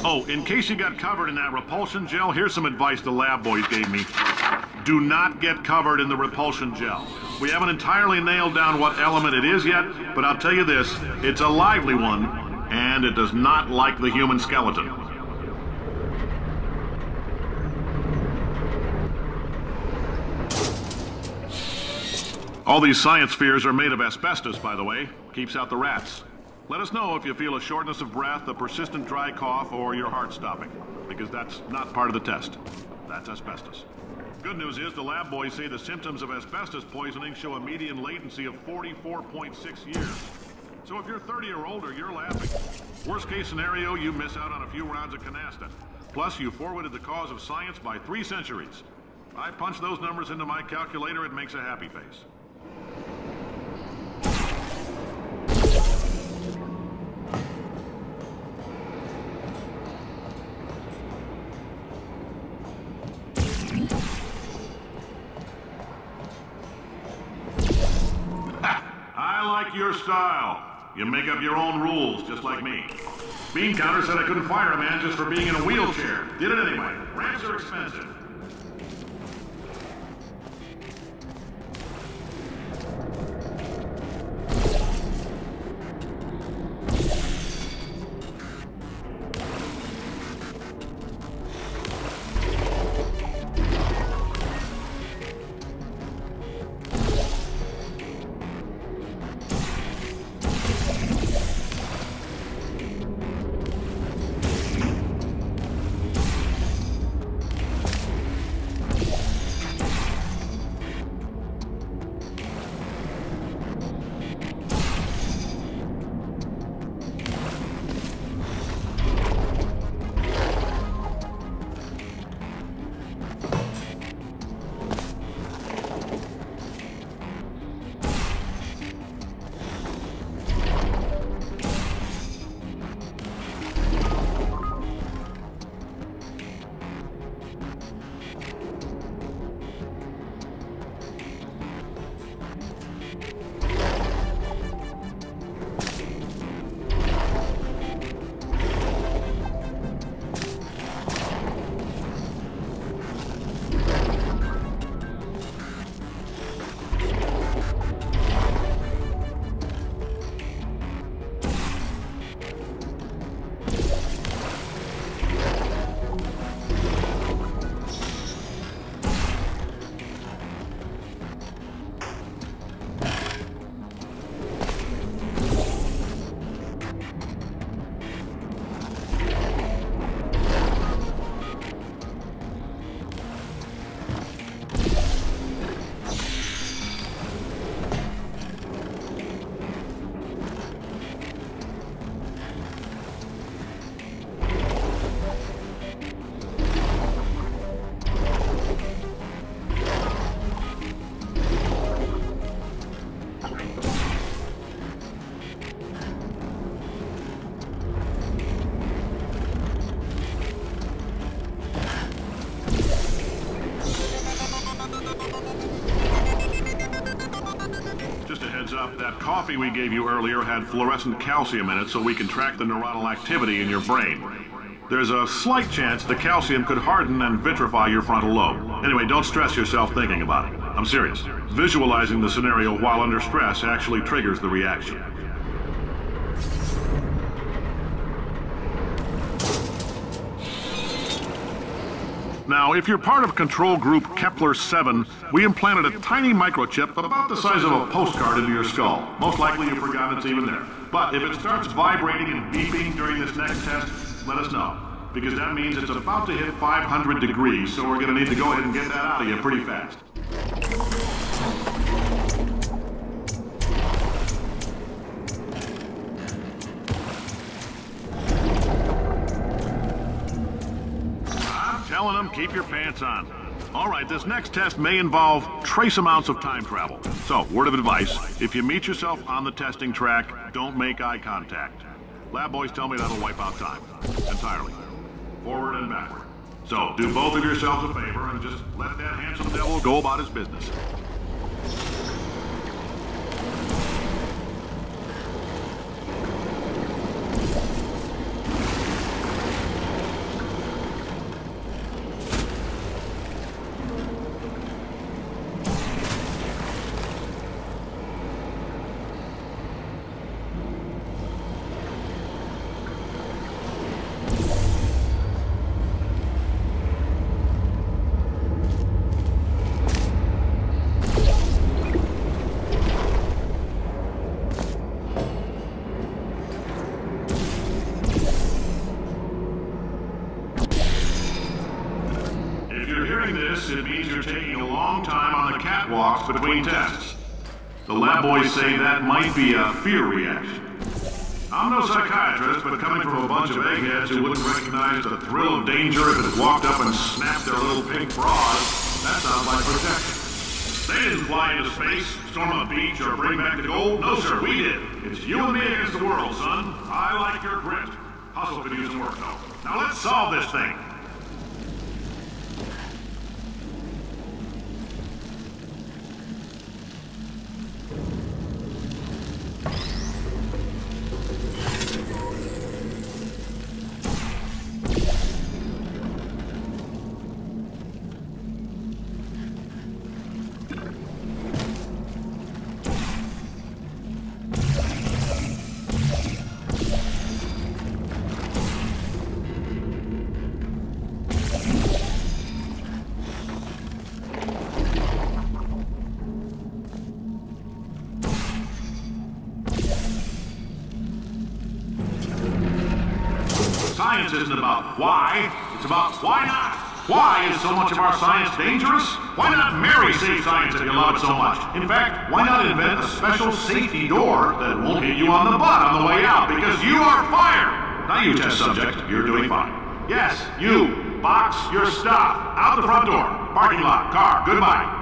Oh, in case you got covered in that repulsion gel, here's some advice the lab boys gave me. Do not get covered in the repulsion gel. We haven't entirely nailed down what element it is yet, but I'll tell you this, it's a lively one, and it does not like the human skeleton. All these science spheres are made of asbestos, by the way. Keeps out the rats. Let us know if you feel a shortness of breath, a persistent dry cough, or your heart stopping, because that's not part of the test. That's asbestos. Good news is the lab boys say the symptoms of asbestos poisoning show a median latency of 44.6 years. So if you're 30 or older, you're laughing. Worst case scenario, you miss out on a few rounds of canasta. Plus, you forwarded the cause of science by 3 centuries. I punch those numbers into my calculator, it makes a happy face. I like your style. You make up your own rules, just like me. Bean Counter said I couldn't fire a man just for being in a wheelchair. Did it anyway. Ramps are expensive. That coffee we gave you earlier had fluorescent calcium in it so we can track the neuronal activity in your brain. There's a slight chance the calcium could harden and vitrify your frontal lobe. Anyway, don't stress yourself thinking about it. I'm serious. Visualizing the scenario while under stress actually triggers the reaction. Now, if you're part of control group Kepler-7, we implanted a tiny microchip about the size of a postcard into your skull. Most likely you've forgotten it's even there. But if it starts vibrating and beeping during this next test, let us know. Because that means it's about to hit 500 degrees, so we're going to need to go ahead and get that out of you pretty fast. Telling them, keep your pants on. All right, this next test may involve trace amounts of time travel. So, word of advice, if you meet yourself on the testing track, don't make eye contact. Lab boys tell me that'll wipe out time. Entirely. Forward and backward. So, do both of yourselves a favor and just let that handsome devil go about his business. hearing this, it means you're taking a long time on the catwalks between tests. The lab boys say that might be a fear reaction. I'm no psychiatrist, but coming from a bunch of eggheads who wouldn't recognize the thrill of danger if it walked up and snapped their little pink bras, that sounds like protection. They didn't fly into space, storm a beach, or bring back the gold. No, sir, we did. It's you and me against the world, son. I like your grit. Hustle could use some work, though. Now let's solve this thing. Science isn't about why, it's about why not. Why is so much of our science dangerous? Why not marry safe science if you love it so much? In fact, why not invent a special safety door that won't hit you on the butt on the way out because you are fired? Now you, test subject, you're doing fine. Yes, you, box your stuff. Out the front door. Parking lot, car, goodbye.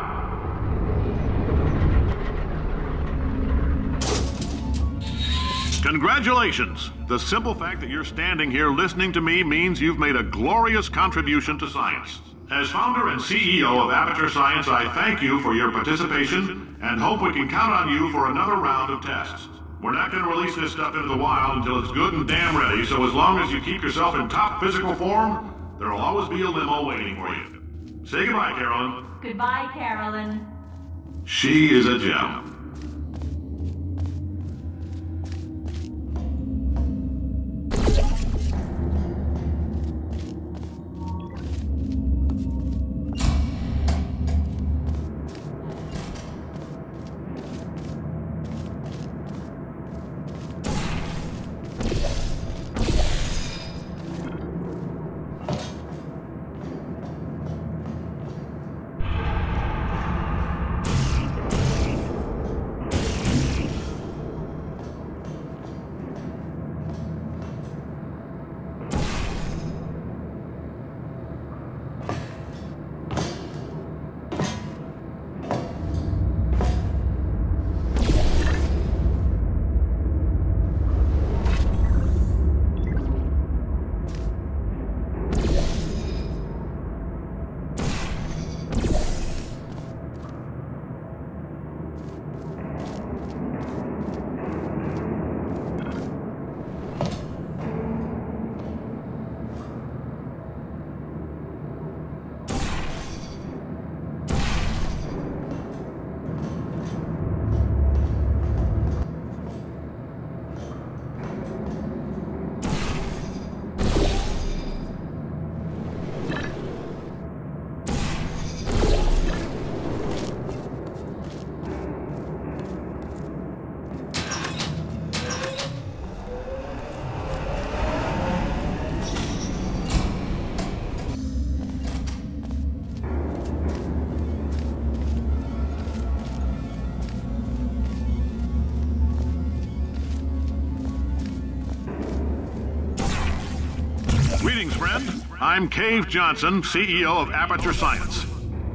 Congratulations! The simple fact that you're standing here listening to me means you've made a glorious contribution to science. As founder and CEO of Aperture Science, I thank you for your participation and hope we can count on you for another round of tests. We're not going to release this stuff into the wild until it's good and damn ready, so as long as you keep yourself in top physical form, there'll always be a limo waiting for you. Say goodbye, Carolyn. Goodbye, Carolyn. She is a gem. Greetings, friend. I'm Cave Johnson, CEO of Aperture Science.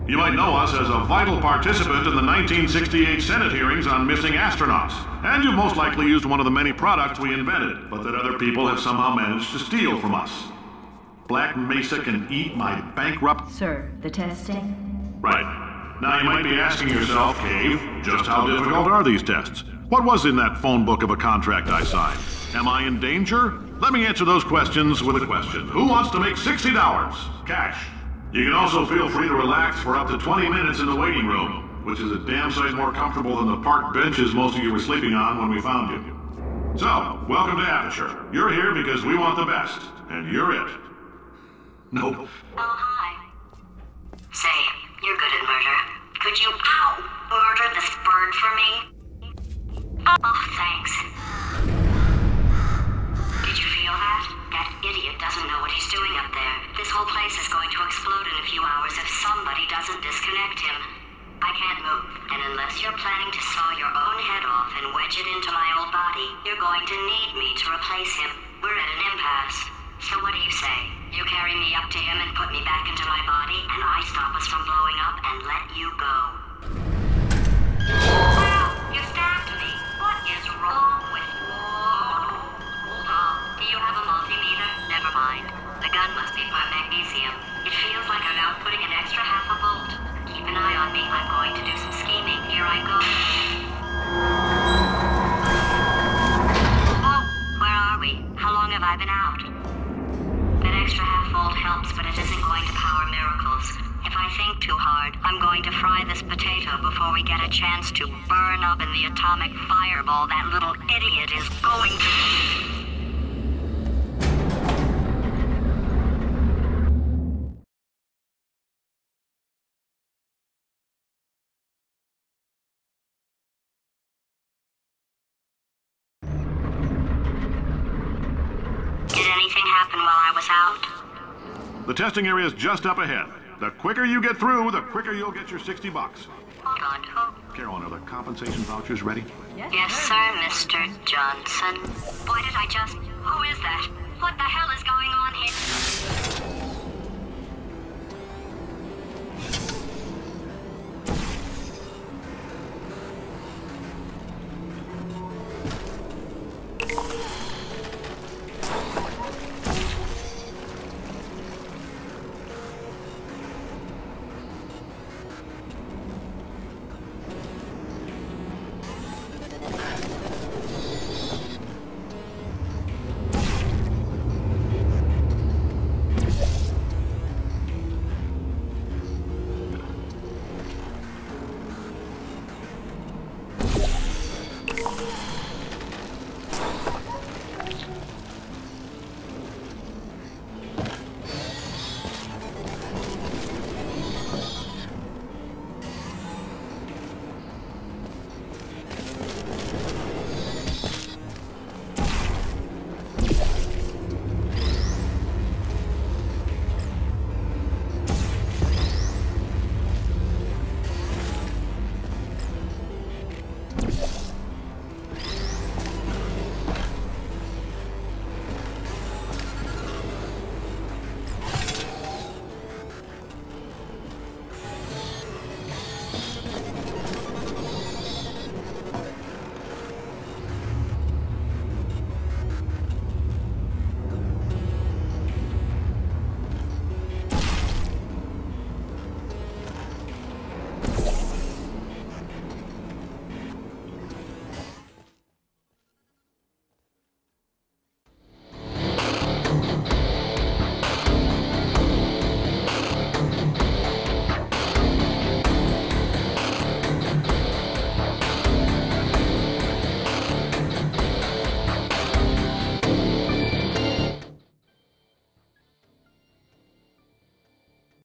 You might know us as a vital participant in the 1968 Senate hearings on missing astronauts. And you've most likely used one of the many products we invented, but that other people have somehow managed to steal from us. Black Mesa can eat my bankrupt... Sir, the testing? Right. Now you might be asking yourself, Cave, just how difficult are these tests? What was in that phone book of a contract I signed? Am I in danger? Let me answer those questions with a question. Who wants to make $60? Cash. You can also feel free to relax for up to 20 minutes in the waiting room, which is a damn sight more comfortable than the park benches most of you were sleeping on when we found you. So, welcome to Aperture. You're here because we want the best, and you're it. Nope. Oh, hi. Say, you're good at murder. Could you, murder this bird for me? Oh, thanks. Did you feel feel that? That idiot doesn't know what he's doing up there. This whole place is going to explode in a few hours if somebody doesn't disconnect him. I can't move, and unless you're planning to saw your own head off and wedge it into my old body, you're going to need me to replace him. We're at an impasse. So what do you say? You carry me up to him and put me back into my body, and I stop us from blowing up and let you go. Well, you stabbed me. What is wrong with you? Hold on. Do you have a multimeter? Never mind. The gun must be part magnesium. It feels like I'm outputting an extra half a volt. Keep an eye on me. I'm going to do some scheming. Here I go. Oh, where are we? How long have I been out? That extra half volt helps, but it isn't going to power miracles. If I think too hard, I'm going to fry this potato before we get a chance to burn up in the atomic fireball that little idiot is going to... Did anything happen while I was out? The testing area is just up ahead. The quicker you get through, the quicker you'll get your $60. Hold on, who? Carolyn, are the compensation vouchers ready? Yes, sir, Mr. Johnson. Why did I just... Who is that? What the hell is going on here?